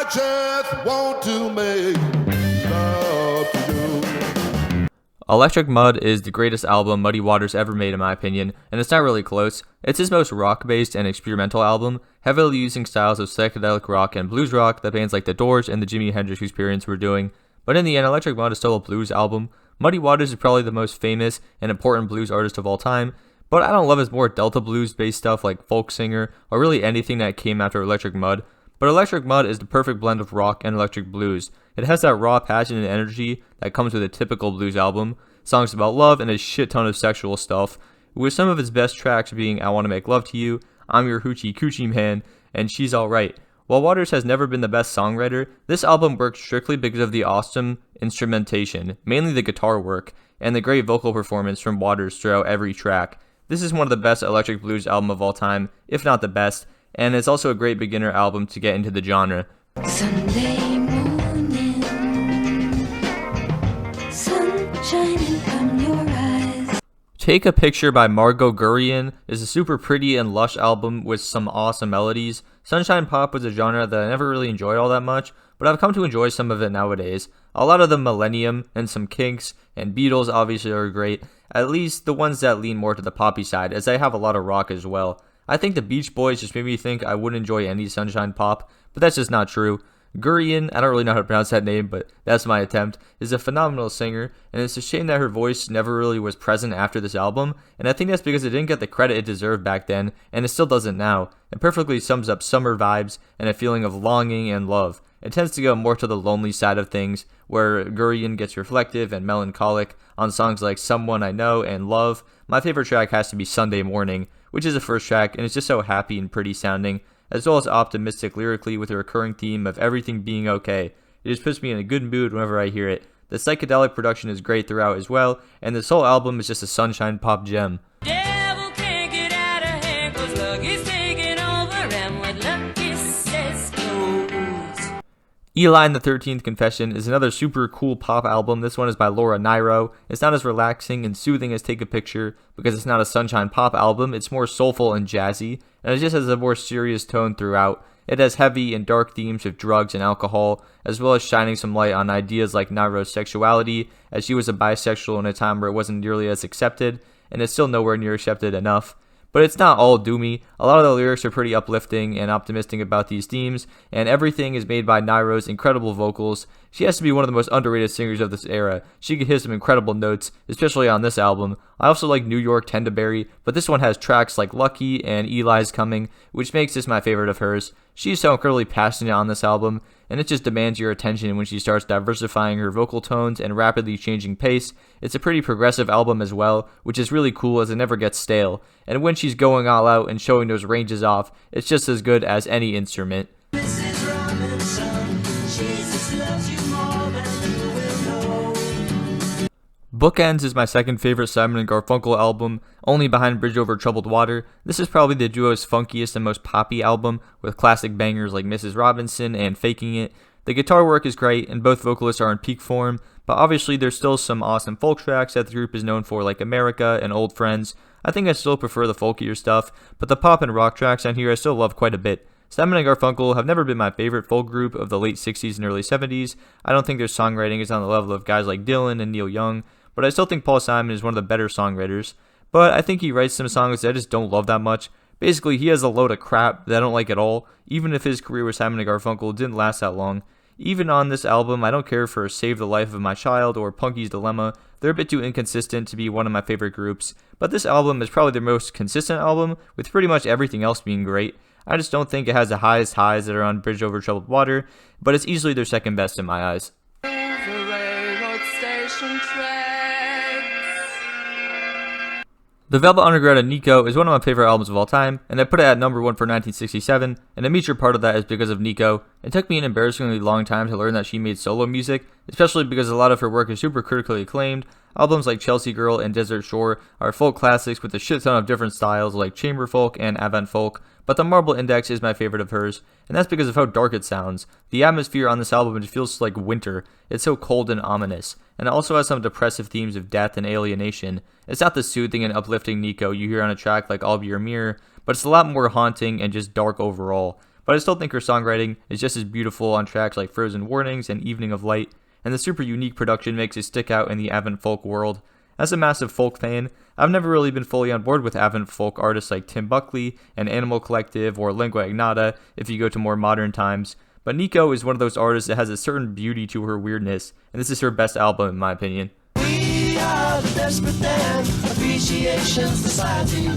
I just want to make love to you. Electric Mud is the greatest album Muddy Waters ever made in my opinion, and it's not really close. It's his most rock-based and experimental album, heavily using styles of psychedelic rock and blues rock that bands like The Doors and the Jimi Hendrix Experience were doing. But in the end, Electric Mud is still a blues album. Muddy Waters is probably the most famous and important blues artist of all time, but I don't love his more Delta blues based stuff like Folk Singer or really anything that came after Electric Mud. But Electric Mud is the perfect blend of rock and electric blues. It has that raw passion and energy that comes with a typical blues album, songs about love and a shit ton of sexual stuff, with some of its best tracks being I Wanna Make Love to You, I'm Your Hoochie Coochie Man, and She's Alright. While Waters has never been the best songwriter, this album works strictly because of the awesome instrumentation, mainly the guitar work, and the great vocal performance from Waters throughout every track. This is one of the best electric blues album of all time, if not the best, and it's also a great beginner album to get into the genre. Sunday morning, sun shining from your eyes. Take a Picture by Margot Guryan is a super pretty and lush album with some awesome melodies. Sunshine pop was a genre that I never really enjoyed all that much, but I've come to enjoy some of it nowadays. A lot of the Millennium and some Kinks and Beatles obviously are great, at least the ones that lean more to the poppy side, as they have a lot of rock as well. I think the Beach Boys just made me think I wouldn't enjoy any Sunshine pop, but that's just not true. Guryan, I don't really know how to pronounce that name, but that's my attempt, is a phenomenal singer, and it's a shame that her voice never really was present after this album, and I think that's because it didn't get the credit it deserved back then, and it still doesn't now. It perfectly sums up summer vibes and a feeling of longing and love. It tends to go more to the lonely side of things, where Guryan gets reflective and melancholic on songs like Someone I Know and Love. My favorite track has to be Sunday Morning, which is the first track, and it's just so happy and pretty sounding, as well as optimistic lyrically with a recurring theme of everything being okay. It just puts me in a good mood whenever I hear it. The psychedelic production is great throughout as well, and this whole album is just a sunshine pop gem. Devil can't get out of hand 'cause luck is taking over, and with luck kisses goes. Eli and the 13th Confession is another super cool pop album. This one is by Laura Nyro. It's not as relaxing and soothing as Take a Picture because it's not a sunshine pop album. It's more soulful and jazzy, and it just has a more serious tone throughout. It has heavy and dark themes of drugs and alcohol, as well as shining some light on ideas like Nyro's sexuality, as she was a bisexual in a time where it wasn't nearly as accepted, and it's still nowhere near accepted enough. But it's not all doomy. A lot of the lyrics are pretty uplifting and optimistic about these themes, and everything is made by Nyro's incredible vocals. She has to be one of the most underrated singers of this era. She could hit some incredible notes, especially on this album. I also like New York Tendaberry, but this one has tracks like Lucky and Eli's Coming, which makes this my favorite of hers. She's so incredibly passionate on this album, and it just demands your attention when she starts diversifying her vocal tones and rapidly changing pace. It's a pretty progressive album as well, which is really cool as it never gets stale. And when she's going all out and showing those ranges off, it's just as good as any instrument. Mrs. Robinson, Jesus loves you more than you will know. Bookends is my second favorite Simon & Garfunkel album, only behind Bridge Over Troubled Water. This is probably the duo's funkiest and most poppy album, with classic bangers like Mrs. Robinson and Faking It. The guitar work is great, and both vocalists are in peak form, but obviously there's still some awesome folk tracks that the group is known for, like America and Old Friends. I think I still prefer the folkier stuff, but the pop and rock tracks on here I still love quite a bit. Simon & Garfunkel have never been my favorite folk group of the late 60s and early 70s. I don't think their songwriting is on the level of guys like Dylan and Neil Young, but I still think Paul Simon is one of the better songwriters. But I think he writes some songs that I just don't love that much. Basically, he has a load of crap that I don't like at all, even if his career with Simon & Garfunkel didn't last that long. Even on this album, I don't care for Save the Life of My Child or Punky's Dilemma. They're a bit too inconsistent to be one of my favorite groups, but this album is probably their most consistent album, with pretty much everything else being great. I just don't think it has the highest highs that are on Bridge Over Troubled Water, but it's easily their second best in my eyes. The Velvet Underground and Nico is one of my favorite albums of all time, and I put it at number 1 for 1967, and a major part of that is because of Nico. It took me an embarrassingly long time to learn that she made solo music, especially because a lot of her work is super critically acclaimed. Albums like Chelsea Girl and Desert Shore are folk classics with a shit ton of different styles like chamber folk and avant folk, but the Marble Index is my favorite of hers, and that's because of how dark it sounds. The atmosphere on this album just feels like winter. It's so cold and ominous, and it also has some depressive themes of death and alienation. It's not the soothing and uplifting Nico you hear on a track like I'll Be Your Mirror, but it's a lot more haunting and just dark overall. But but I still think her songwriting is just as beautiful on tracks like Frozen Warnings and Evening of Light, and the super unique production makes it stick out in the avant folk world. As a massive folk fan, I've never really been fully on board with avant folk artists like Tim Buckley and Animal Collective or Lingua Ignota if you go to more modern times, but Nico is one of those artists that has a certain beauty to her weirdness, and this is her best album in my opinion. We are the Desperate Dan Appreciation Society.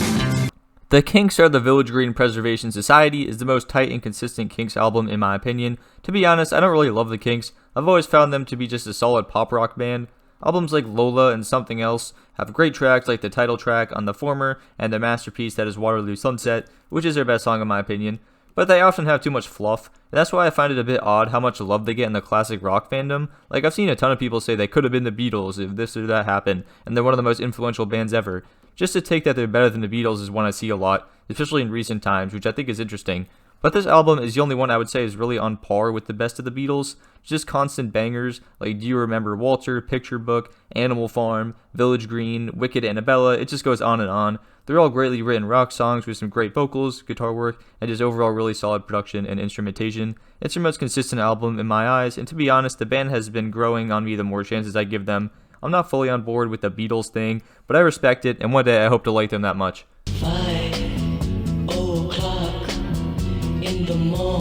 The Kinks Are the Village Green Preservation Society is the most tight and consistent Kinks album in my opinion. To be honest, I don't really love the Kinks. I've always found them to be just a solid pop rock band. Albums like Lola and Something Else have great tracks like the title track on the former and the masterpiece that is Waterloo Sunset, which is their best song in my opinion. But they often have too much fluff, and that's why I find it a bit odd how much love they get in the classic rock fandom. Like, I've seen a ton of people say they could have been the Beatles if this or that happened, and they're one of the most influential bands ever. Just to take that they're better than the Beatles is one I see a lot, especially in recent times, which I think is interesting. But this album is the only one I would say is really on par with the best of the Beatles. Just constant bangers like Do You Remember Walter, Picture Book, Animal Farm, Village Green, Wicked Annabella, it just goes on and on. They're all greatly written rock songs with some great vocals, guitar work, and just overall really solid production and instrumentation. It's their most consistent album in my eyes, and to be honest, the band has been growing on me the more chances I give them. I'm not fully on board with the Beatles thing, but I respect it, and one day I hope to like them that much. 5:00 in the morning.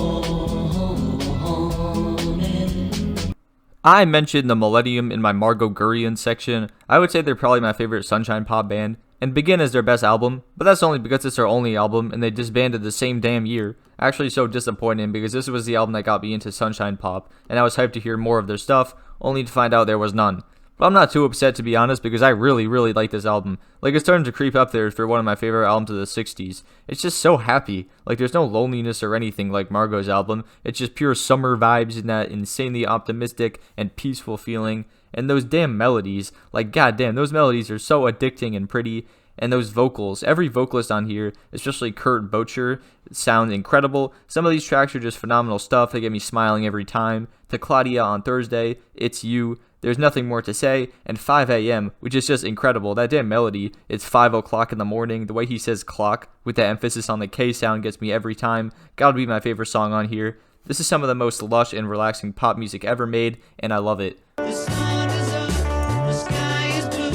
I mentioned the Millennium in my Margot Gurrian section. I would say they're probably my favorite sunshine pop band, and Begin is their best album, but that's only because it's their only album and they disbanded the same damn year. Actually so disappointing because this was the album that got me into sunshine pop, and I was hyped to hear more of their stuff, only to find out there was none. But I'm not too upset to be honest because I really like this album. Like, it's starting to creep up there for one of my favorite albums of the 60s. It's just so happy. Like, there's no loneliness or anything like Margot's album. It's just pure summer vibes and that insanely optimistic and peaceful feeling. And those damn melodies, like goddamn, those melodies are so addicting and pretty. And those vocals, every vocalist on here, especially Kurt Bocher, sounds incredible. Some of these tracks are just phenomenal stuff. They get me smiling every time. To Claudia on Thursday, It's You, There's Nothing More to Say, and 5 a.m., which is just incredible. That damn melody, it's 5 o'clock in the morning. The way he says clock, with the emphasis on the K sound, gets me every time. Gotta be my favorite song on here. This is some of the most lush and relaxing pop music ever made, and I love it. The sun is up, the sky is blue,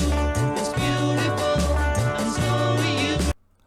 it's beautiful, and so are you.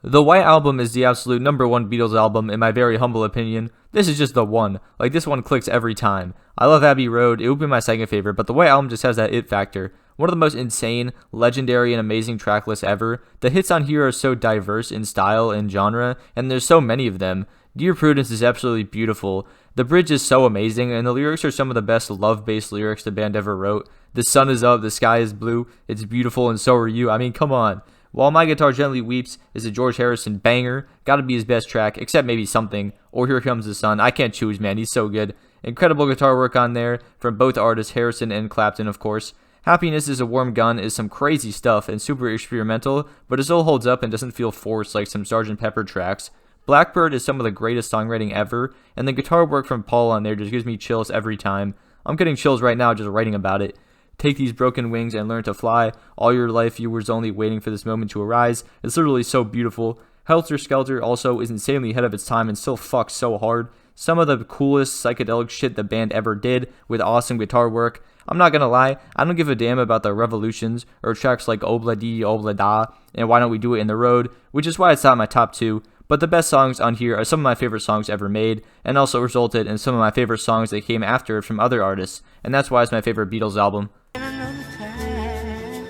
The White Album is the absolute number one Beatles album in my very humble opinion. This is just the one. Like, this one clicks every time. I love Abbey Road, it would be my second favorite, but the White Album just has that it factor. One of the most insane, legendary, and amazing track lists ever. The hits on here are so diverse in style and genre, and there's so many of them. Dear Prudence is absolutely beautiful. The bridge is so amazing, and the lyrics are some of the best love-based lyrics the band ever wrote. The sun is up, the sky is blue, it's beautiful, and so are you. I mean, come on. While My Guitar Gently Weeps is a George Harrison banger, gotta be his best track, except maybe Something, or Here Comes the Sun. I can't choose, man, he's so good. Incredible guitar work on there, from both artists, Harrison and Clapton, of course. Happiness is a Warm Gun is some crazy stuff and super experimental, but it still holds up and doesn't feel forced like some Sgt. Pepper tracks. Blackbird is some of the greatest songwriting ever, and the guitar work from Paul on there just gives me chills every time. I'm getting chills right now just writing about it. Take these broken wings and learn to fly. All your life you was only waiting for this moment to arise. It's literally so beautiful. Helter Skelter also is insanely ahead of its time and still fucks so hard. Some of the coolest psychedelic shit the band ever did with awesome guitar work. I'm not gonna lie, I don't give a damn about the revolutions or tracks like Obla Di, Obla Da, and Why Don't We Do It in the Road, which is why it's not my top 2. But the best songs on here are some of my favorite songs ever made, and also resulted in some of my favorite songs that came after it from other artists, and that's why it's my favorite Beatles album. In another time,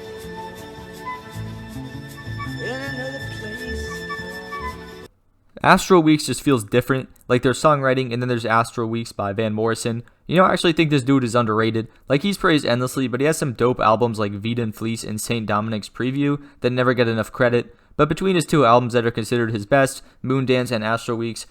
in another place. Astro Weeks just feels different, like there's songwriting and then there's Astro Weeks by Van Morrison. You know, I actually think this dude is underrated. Like, he's praised endlessly, but he has some dope albums like Vita and Fleece and St. Dominic's Preview that never get enough credit. But between his two albums that are considered his best, Moondance and Astro Weeks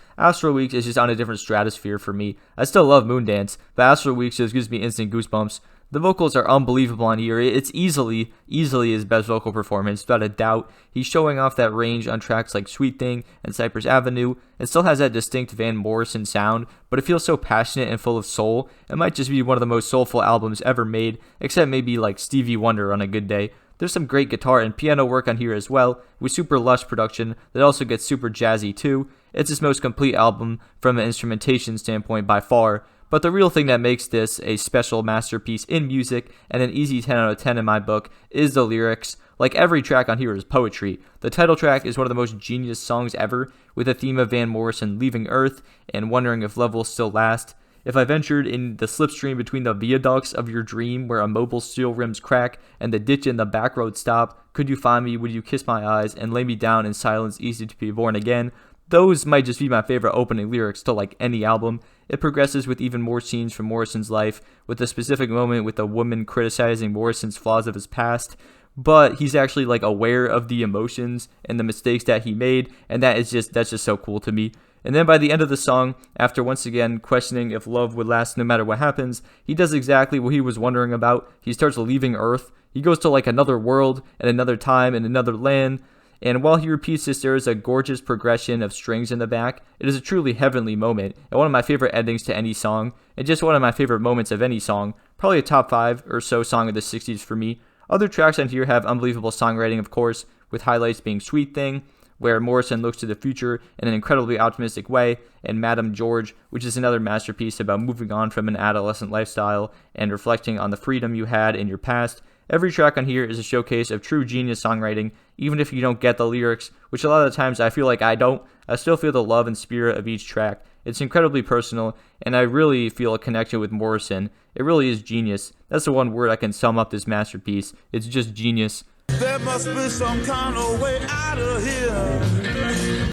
is just on a different stratosphere for me. I still love Moondance, but Astro Weeks just gives me instant goosebumps. The vocals are unbelievable on here. It's easily his best vocal performance, without a doubt. He's showing off that range on tracks like Sweet Thing and Cypress Avenue. It still has that distinct Van Morrison sound, but it feels so passionate and full of soul. It might just be one of the most soulful albums ever made, except maybe like Stevie Wonder on a good day. There's some great guitar and piano work on here as well, with super lush production that also gets super jazzy too. It's his most complete album from an instrumentation standpoint by far, but the real thing that makes this a special masterpiece in music and an easy 10 out of 10 in my book is the lyrics. Like every track on here is poetry. The title track is one of the most genius songs ever, with a theme of Van Morrison leaving Earth and wondering if love will still last. If I ventured in the slipstream between the viaducts of your dream where immobile steel rims crack and the ditch in the back road stop, could you find me, would you kiss my eyes and lay me down in silence, easy to be born again? Those might just be my favorite opening lyrics to like any album. It progresses with even more scenes from Morrison's life, with a specific moment with a woman criticizing Morrison's flaws of his past, but he's actually like aware of the emotions and the mistakes that he made, and that's just so cool to me. And then by the end of the song, after once again questioning if love would last no matter what happens, he does exactly what he was wondering about. He starts leaving Earth. He goes to like another world and another time and another land. And while he repeats this, there is a gorgeous progression of strings in the back. It is a truly heavenly moment, and one of my favorite endings to any song, and just one of my favorite moments of any song. Probably a top 5 or so song of the 60s for me. Other tracks on here have unbelievable songwriting, of course, with highlights being Sweet Thing, where Morrison looks to the future in an incredibly optimistic way, and Madame George, which is another masterpiece about moving on from an adolescent lifestyle and reflecting on the freedom you had in your past. Every track on here is a showcase of true genius songwriting, even if you don't get the lyrics, which a lot of the times I feel like I don't. I still feel the love and spirit of each track. It's incredibly personal, and I really feel a connection with Morrison. It really is genius. That's the one word I can sum up this masterpiece. It's just genius. There must be some kind of way out of here.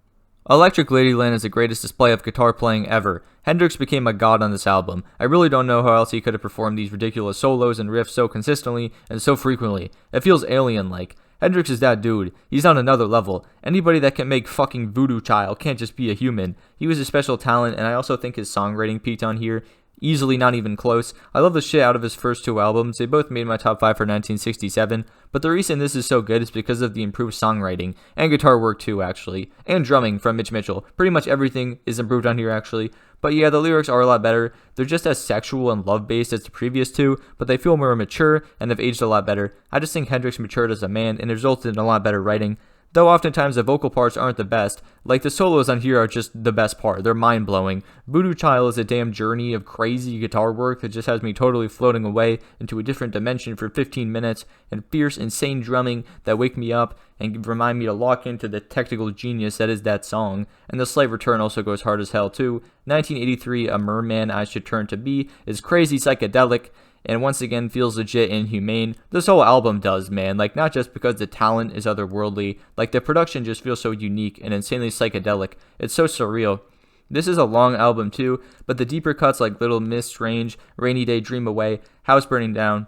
Electric Ladyland is the greatest display of guitar playing ever. Hendrix became a god on this album. I really don't know how else he could have performed these ridiculous solos and riffs so consistently and so frequently. It feels alien-like. Hendrix is that dude. He's on another level. Anybody that can make fucking Voodoo Child can't just be a human. He was a special talent, and I also think his songwriting peaked on here. Easily not even close. I love the shit out of his first 2 albums. They both made my top 5 for 1967, but the reason this is so good is because of the improved songwriting, and guitar work too, actually, and drumming from Mitch Mitchell. Pretty much everything is improved on here, actually. But yeah, the lyrics are a lot better. They're just as sexual and love-based as the previous 2, but they feel more mature and have aged a lot better. I just think Hendrix matured as a man and resulted in a lot better writing. Though oftentimes the vocal parts aren't the best, like the solos on here are just the best part. They're mind-blowing. Voodoo Child is a damn journey of crazy guitar work that just has me totally floating away into a different dimension for 15 minutes, and fierce, insane drumming that wake me up and remind me to lock into the technical genius that is that song. And the Slight Return also goes hard as hell too. 1983, A Merman I Should Turn to Be is crazy psychedelic, and once again feels legit inhumane. This whole album does, man. Like, not just because the talent is otherworldly, like the production just feels so unique and insanely psychedelic. It's so surreal. This is a long album too, but the deeper cuts like Little Miss Strange, Rainy Day Dream Away, House Burning Down,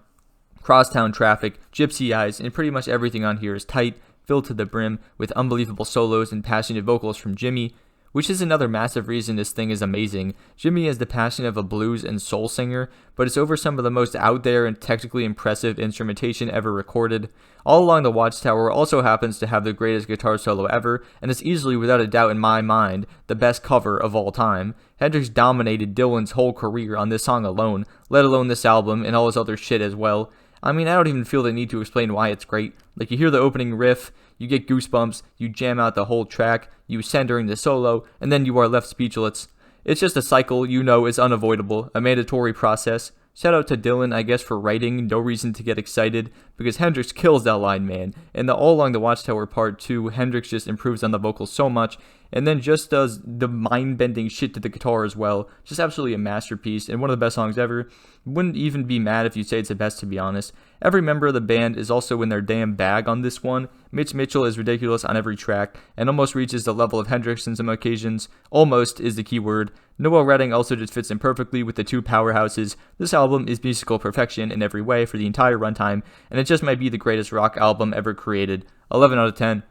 Crosstown Traffic, Gypsy Eyes, and pretty much everything on here is tight, filled to the brim with unbelievable solos and passionate vocals from Jimmy, which is another massive reason this thing is amazing. Jimmy has the passion of a blues and soul singer, but it's over some of the most out there and technically impressive instrumentation ever recorded. All Along the Watchtower also happens to have the greatest guitar solo ever, and is easily, without a doubt in my mind, the best cover of all time. Hendrix dominated Dylan's whole career on this song alone, let alone this album and all his other shit as well. I mean, I don't even feel the need to explain why it's great. Like, you hear the opening riff, you get goosebumps, you jam out the whole track, you ascend during the solo, and then you are left speechless. It's just a cycle you know is unavoidable, a mandatory process. Shout out to Dylan, I guess, for writing No Reason to Get Excited, because Hendrix kills that line, man. And the All Along the Watchtower part 2, Hendrix just improves on the vocals so much, and then just does the mind-bending shit to the guitar as well. Just absolutely a masterpiece, and one of the best songs ever. Wouldn't even be mad if you say it's the best, to be honest. Every member of the band is also in their damn bag on this one. Mitch Mitchell is ridiculous on every track, and almost reaches the level of Hendrix in some occasions. Almost is the key word. Noel Redding also just fits in perfectly with the 2 powerhouses. This album is musical perfection in every way for the entire runtime, and it just might be the greatest rock album ever created. 11 out of 10.